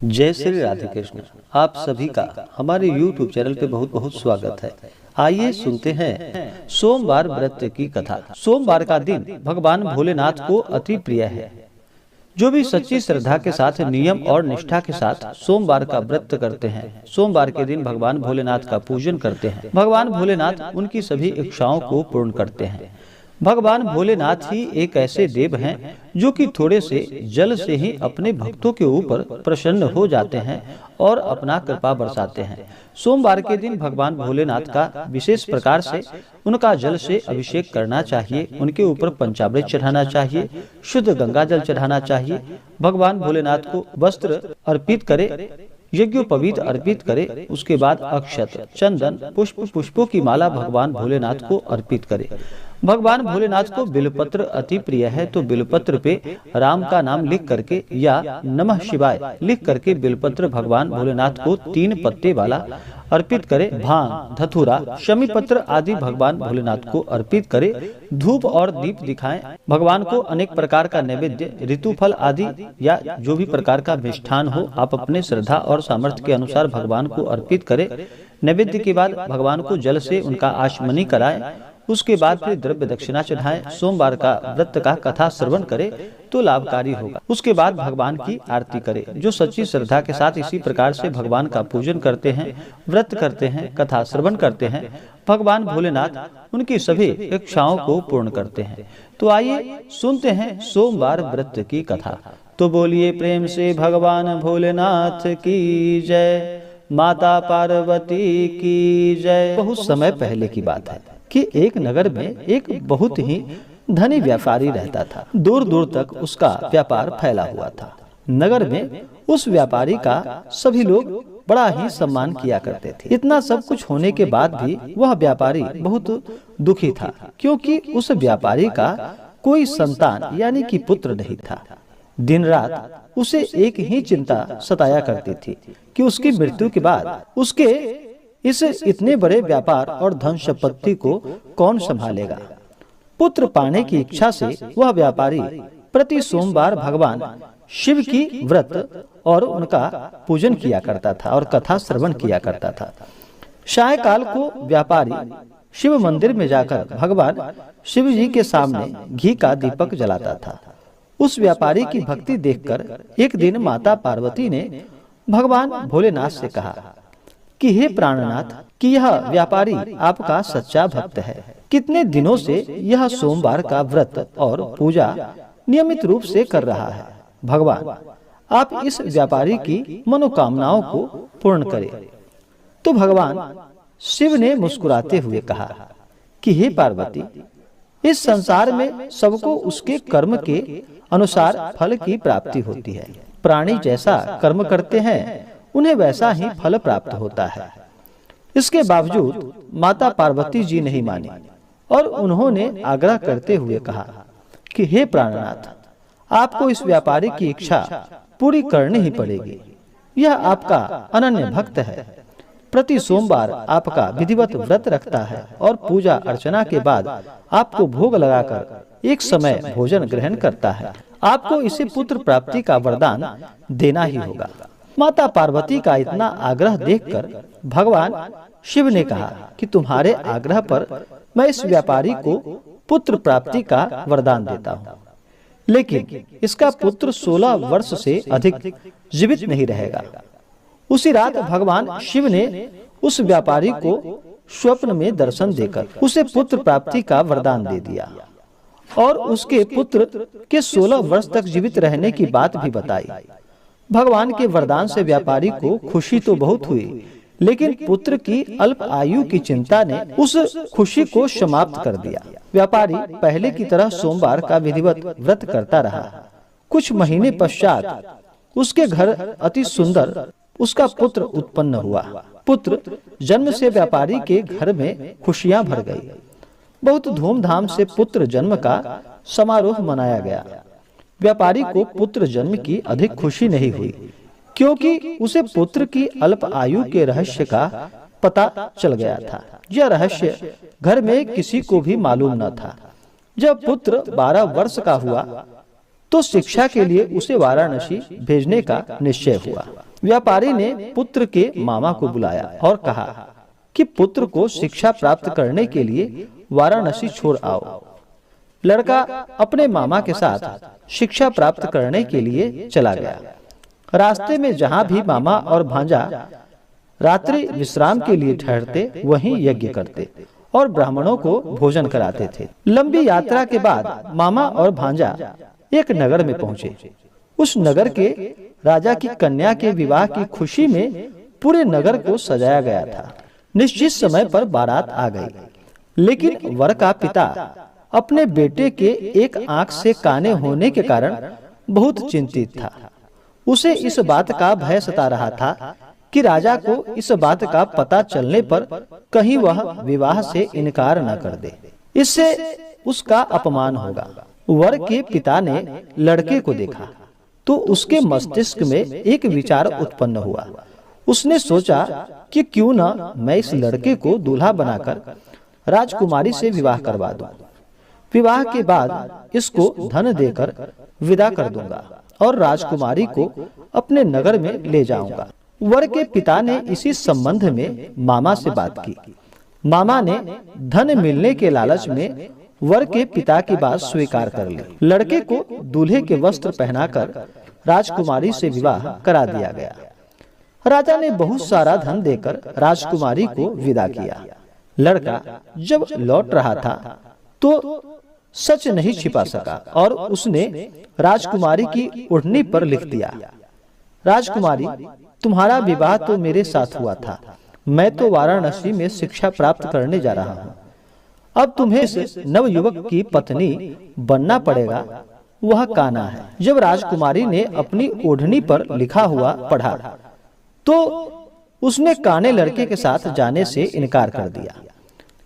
जय श्री राधे कृष्ण। आप सभी का हमारे YouTube चैनल पे बहुत बहुत स्वागत है। आइए सुनते हैं सोमवार व्रत की कथा। सोमवार का दिन भगवान भोलेनाथ को अति प्रिय है। जो भी सच्ची श्रद्धा के साथ नियम और निष्ठा के साथ सोमवार का व्रत करते हैं, सोमवार के दिन भगवान भोलेनाथ का पूजन करते हैं, भगवान भोलेनाथ उनकी सभी इच्छाओं को पूर्ण करते हैं। भगवान भोलेनाथ ही एक ऐसे देव हैं जो कि थोड़े से जल से ही अपने भक्तों के ऊपर प्रसन्न हो जाते हैं और अपना कृपा बरसाते हैं। सोमवार के दिन भगवान भोलेनाथ का विशेष प्रकार से उनका जल से अभिषेक करना चाहिए, उनके ऊपर पंचामृत चढ़ाना चाहिए, शुद्ध गंगा जल चढ़ाना चाहिए। भगवान भोलेनाथ को वस्त्र अर्पित करे, यज्ञोपवीत अर्पित करे, उसके बाद अक्षत, चंदन, पुष्पों की माला भगवान भोलेनाथ को अर्पित करे। भगवान भोलेनाथ को बिलपत्र अति प्रिय है, तो बिलपत्र पे राम का नाम लिख करके या नमः शिवाय लिख करके बिलपत्र भगवान भोलेनाथ को 3 पत्ते वाला अर्पित करे। भांग, धतूरा, शमी पत्र आदि भगवान भोलेनाथ को अर्पित करे। धूप और दीप दिखाएं। भगवान को अनेक प्रकार का नैवेद्य, ऋतु फल आदि या जो भी प्रकार का मिष्ठान हो, आप अपने श्रद्धा और सामर्थ्य के अनुसार भगवान को अर्पित करें। नैवेद्य के बाद भगवान को जल से उनका आचमनी कराएं। उसके बाद फिर द्रव्य दक्षिणा चढ़ाएं। सोमवार का व्रत का कथा श्रवण करे तो लाभकारी होगा। उसके बाद भगवान की आरती करे। जो सच्ची श्रद्धा के साथ इसी प्रकार से भगवान का पूजन करते हैं, व्रत करते हैं, कथा श्रवण करते हैं, भगवान भोलेनाथ उनकी सभी इच्छाओं को पूर्ण करते हैं। तो आइए सुनते हैं सोमवार व्रत की कथा। तो बोलिए प्रेम से भगवान भोलेनाथ की जय, माता पार्वती की जय। बहुत समय पहले की बात है कि एक नगर में एक बहुत ही धनी व्यापारी रहता था। दूर दूर तक उसका व्यापार फैला हुआ था। नगर में उस व्यापारी का सभी लोग बड़ा ही सम्मान किया करते थे। इतना सब कुछ होने के बाद भी वह व्यापारी बहुत दुखी था, क्योंकि उस व्यापारी का कोई संतान यानी कि पुत्र नहीं था। दिन रात उसे एक ही चिंता सताया करती थी कि उसकी मृत्यु के बाद उसके इस इतने बड़े व्यापार और धन संपत्ति को कौन संभालेगा। पुत्र पाने की इच्छा से वह व्यापारी प्रति सोमवार भगवान शिव की व्रत और उनका पूजन किया करता था और कथा श्रवण किया करता था। सायंकाल को व्यापारी शिव मंदिर में जाकर भगवान शिव जी के सामने घी का दीपक जलाता था। उस व्यापारी की भक्ति देखकर एक दिन माता पार्वती ने भगवान भोलेनाथ से कहा कि हे प्राणनाथ, कि यह व्यापारी आपका सच्चा भक्त है। कितने दिनों से यह सोमवार का व्रत और पूजा नियमित रूप से कर रहा है। भगवान, आप इस व्यापारी की मनोकामनाओं को पूर्ण करें। तो भगवान शिव ने मुस्कुराते हुए कहा कि हे पार्वती, इस संसार में सबको उसके कर्म के अनुसार फल की प्राप्ति होती है। प्राणी जैसा कर्म करते हैं उन्हें वैसा ही फल प्राप्त होता है। इसके बावजूद माता पार्वती जी नहीं मानी और उन्होंने आग्रह करते हुए कहा कि हे प्राणनाथ, आपको इस व्यापारी की इच्छा पूरी करनी ही पड़ेगी। यह आपका अनन्य भक्त है। प्रति सोमवार आपका विधिवत व्रत रखता है और पूजा अर्चना के बाद आपको भोग लगाकर एक समय भोजन ग्रहण करता है। आपको इसे पुत्र प्राप्ति का वरदान देना ही होगा। माता पार्वती का इतना आग्रह देखकर भगवान शिव ने कहा कि तुम्हारे आग्रह पर मैं इस व्यापारी को पुत्र प्राप्ति का वरदान देता हूँ, लेकिन इसका पुत्र 16 वर्ष से अधिक जीवित नहीं रहेगा। उसी रात भगवान शिव ने उस व्यापारी को स्वप्न में दर्शन देकर उसे पुत्र प्राप्ति का वरदान दे दिया और उसके पुत्र के 16 वर्ष तक जीवित रहने की बात भी बताई। भगवान के वरदान से व्यापारी को खुशी तो बहुत हुई, लेकिन पुत्र की अल्प आयु की चिंता ने उस खुशी को समाप्त कर दिया। व्यापारी पहले की तरह सोमवार का विधिवत व्रत करता रहा। कुछ महीने पश्चात उसके घर अति सुंदर उसका पुत्र उत्पन्न हुआ। पुत्र जन्म से व्यापारी के घर में खुशियां भर गई। बहुत धूमधाम से पुत्र जन्म का समारोह मनाया गया। व्यापारी को पुत्र जन्म की अधिक खुशी नहीं हुई, क्योंकि उसे पुत्र की अल्प आयु के रहस्य का पता चल गया था। यह रहस्य घर में किसी को भी मालूम न था। जब पुत्र 12 वर्ष का हुआ तो शिक्षा के लिए उसे वाराणसी भेजने का निश्चय हुआ। व्यापारी ने पुत्र के मामा को बुलाया और कहा कि पुत्र को शिक्षा प्राप्त करने के लिए वाराणसी छोड़ आओ। लड़का अपने मामा के साथ शिक्षा प्राप्त करने के लिए चला गया। रास्ते में जहाँ भी मामा और भांजा रात्रि विश्राम के लिए ठहरते, वहीं यज्ञ करते और ब्राह्मणों को भोजन कराते थे। लंबी यात्रा के बाद मामा और भांजा एक नगर में पहुंचे। उस नगर के राजा की कन्या के विवाह की खुशी में पूरे नगर को सजाया गया था। निश्चित समय पर बारात आ गई, लेकिन वर का पिता अपने बेटे के एक आंख से काने होने के कारण बहुत चिंतित था। उसे इस बात का भय सता रहा था कि राजा को इस बात का पता चलने पर कहीं वह विवाह से इनकार न कर दे, इससे उसका अपमान होगा। वर के पिता ने लड़के को देखा तो उसके मस्तिष्क में एक विचार उत्पन्न हुआ। उसने सोचा कि क्यों न मैं इस लड़के को दूल्हा बनाकर राजकुमारी से विवाह करवा दूं। विवाह के बाद इसको धन देकर विदा कर दूंगा और राजकुमारी को अपने नगर में ले जाऊंगा। वर के पिता ने इसी संबंध में मामा से बात की। मामा ने धन मिलने के लालच में वर के पिता की बात स्वीकार कर ली। लड़के को दूल्हे के वस्त्र पहनाकर राजकुमारी से विवाह करा दिया गया। राजा ने बहुत सारा धन देकर राजकुमारी को विदा किया। लड़का जब लौट रहा था तो सच नहीं छिपा सका और उसने राजकुमारी की ओढ़नी पर लिख दिया, राजकुमारी, तुम्हारा विवाह तो मेरे साथ हुआ था। मैं तो वाराणसी में शिक्षा प्राप्त करने जा रहा हूँ। अब तुम्हें इस नवयुवक की पत्नी बनना पड़ेगा, वह काना है। जब राजकुमारी ने अपनी ओढ़नी पर लिखा हुआ पढ़ा तो उसने काने लड़के के साथ जाने से इनकार कर दिया।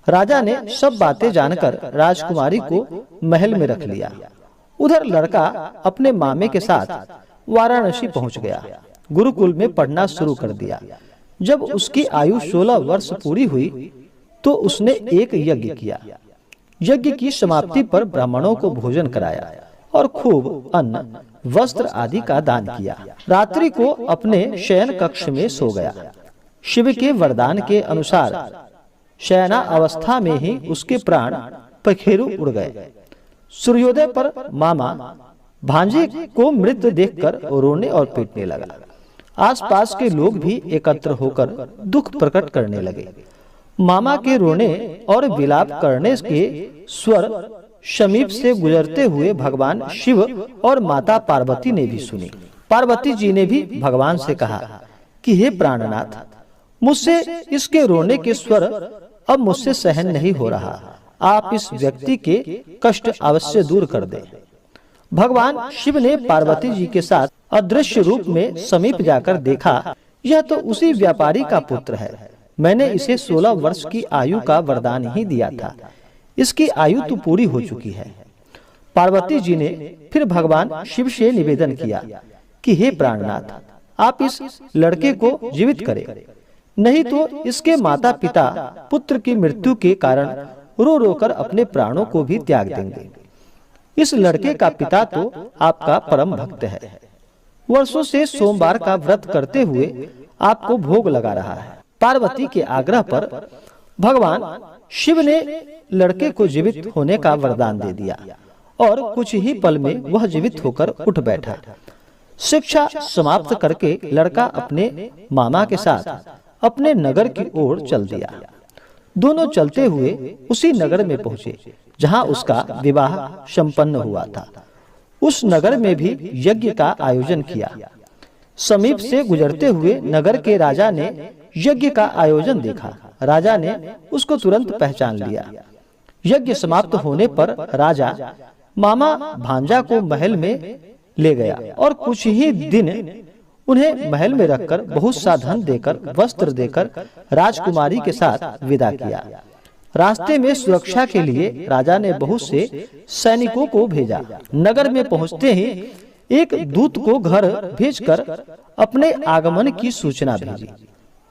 राजा ने सब बातें जानकर राजकुमारी को महल में रख लिया। उधर लड़का अपने मामे के साथ वाराणसी पहुंच गया। गुरुकुल में पढ़ना शुरू कर दिया। जब उसकी आयु 16 वर्ष पूरी हुई तो उसने एक यज्ञ किया। यज्ञ की समाप्ति पर ब्राह्मणों को भोजन कराया और खूब अन्न, वस्त्र आदि का दान किया। रात्रि को अपने शयन कक्ष में सो गया। शिव के वरदान के अनुसार शयना अवस्था में ही उसके प्राण पखेरु उड़ गए। सूर्योदय पर मामा भांजे को मृत देखकर रोने और पीटने लगा। आसपास के लोग भी एकत्र होकर दुख प्रकट करने लगे। मामा के रोने और विलाप करने के स्वर समीप से गुजरते हुए भगवान शिव और माता पार्वती ने भी सुनी। पार्वती जी ने भी भगवान से कहा कि हे प्राणनाथ, मुझसे इसके रोने के स्वर अब मुझसे सहन नहीं हो रहा। आप इस व्यक्ति के कष्ट अवश्य दूर कर दें। भगवान शिव ने पार्वती जी के साथ अदृश्य रूप में समीप जाकर देखा, यह तो उसी व्यापारी का पुत्र है। मैंने इसे 16 वर्ष की आयु का वरदान ही दिया था। इसकी आयु तो पूरी हो चुकी है। पार्वती जी ने फिर भगवान शिव से निवेदन किया कि हे प्राणनाथ, आप इस लड़के को जीवित करें, नहीं तो इसके माता पिता पुत्र की मृत्यु के कारण रो रो कर अपने प्राणों को भी त्याग देंगे। इस लड़के का पिता तो आपका परम भक्त है। वर्षों से सोमवार का व्रत करते हुए आपको भोग लगा रहा है। पार्वती के आग्रह पर भगवान शिव ने लड़के को जीवित होने का वरदान दे दिया और कुछ ही पल में वह जीवित होकर उठ बैठा। शिक्षा समाप्त करके लड़का अपने मामा के साथ अपने नगर की ओर चल दिया। दोनों चलते हुए उसी नगर में पहुंचे जहां उसका विवाह संपन्न हुआ था। उस नगर में भी यज्ञ का आयोजन किया। समीप से गुजरते हुए नगर के राजा ने यज्ञ का आयोजन देखा। राजा ने उसको तुरंत पहचान लिया। यज्ञ समाप्त होने पर राजा मामा भांजा को महल में ले गया और कुछ ही दिन उन्हें महल में रखकर बहुत सा धन देकर, वस्त्र देकर राजकुमारी के साथ विदा किया। रास्ते में सुरक्षा के लिए राजा ने बहुत से सैनिकों को भेजा। नगर में पहुंचते ही एक दूत को घर भेजकर अपने आगमन की सूचना भेजी।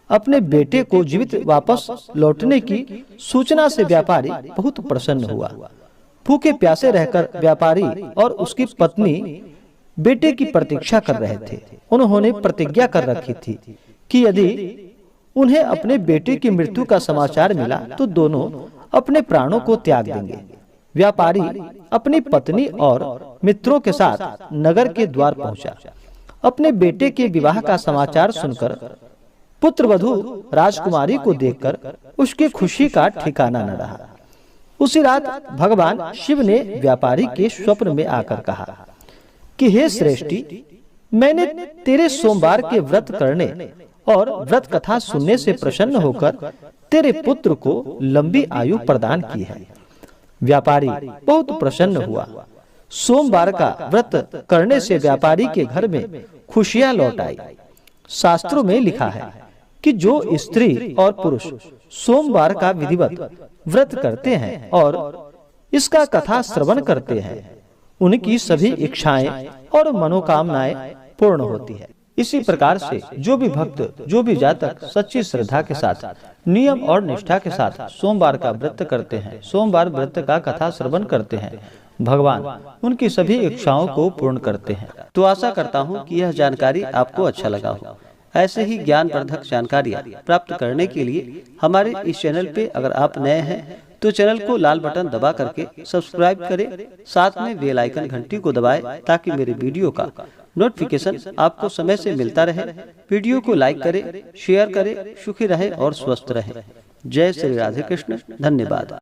अपने बेटे को जीवित वापस लौटने की सूचना से व्यापारी बहुत प्रसन्न हुआ। भूखे प्यासे रहकर व्यापारी और उसकी पत्नी बेटे की प्रतीक्षा कर रहे थे। उन्होंने प्रतिज्ञा कर रखी थी कि यदि उन्हें अपने बेटे की मृत्यु का समाचार मिला तो दोनों अपने प्राणों को त्याग देंगे। व्यापारी अपनी पत्नी और मित्रों के साथ नगर के द्वार पहुंचा। अपने बेटे के विवाह का समाचार सुनकर पुत्रवधू राजकुमारी को देखकर उसकी खुशी का ठिकाना न रहा। उसी रात भगवान शिव ने व्यापारी के स्वप्न में आकर कहा कि हे श्रेष्ठी, मैंने तेरे सोमवार के व्रत करने और व्रत कथा सुनने से प्रसन्न होकर तेरे पुत्र को लंबी आयु प्रदान की है। व्यापारी बहुत प्रसन्न हुआ। सोमवार का व्रत करने से व्यापारी के घर में खुशियां लौट आई। शास्त्रों में लिखा है कि जो स्त्री और पुरुष सोमवार का विधिवत व्रत करते हैं और इसका कथा श्रवण करते हैं, उनकी सभी इच्छाएं और मनोकामनाएं पूर्ण होती है। इसी प्रकार से जो भी भक्त, जो भी जातक सच्ची श्रद्धा के साथ, नियम और निष्ठा के साथ सोमवार का व्रत करते हैं, सोमवार व्रत का कथा श्रवण करते हैं, भगवान उनकी सभी इच्छाओं को पूर्ण करते हैं। तो आशा करता हूँ कि यह जानकारी आपको अच्छा लगा हो। ऐसे ही ज्ञानवर्धक जानकारियाँ प्राप्त करने के लिए हमारे इस चैनल पे अगर आप नए हैं तो चैनल को लाल बटन दबा करके सब्सक्राइब करें, साथ में बेल आइकन घंटी को दबाएं ताकि मेरे वीडियो का नोटिफिकेशन आपको समय से मिलता रहे। वीडियो को लाइक करें, शेयर करें, सुखी रहे और स्वस्थ रहे। जय श्री राधे कृष्ण। धन्यवाद।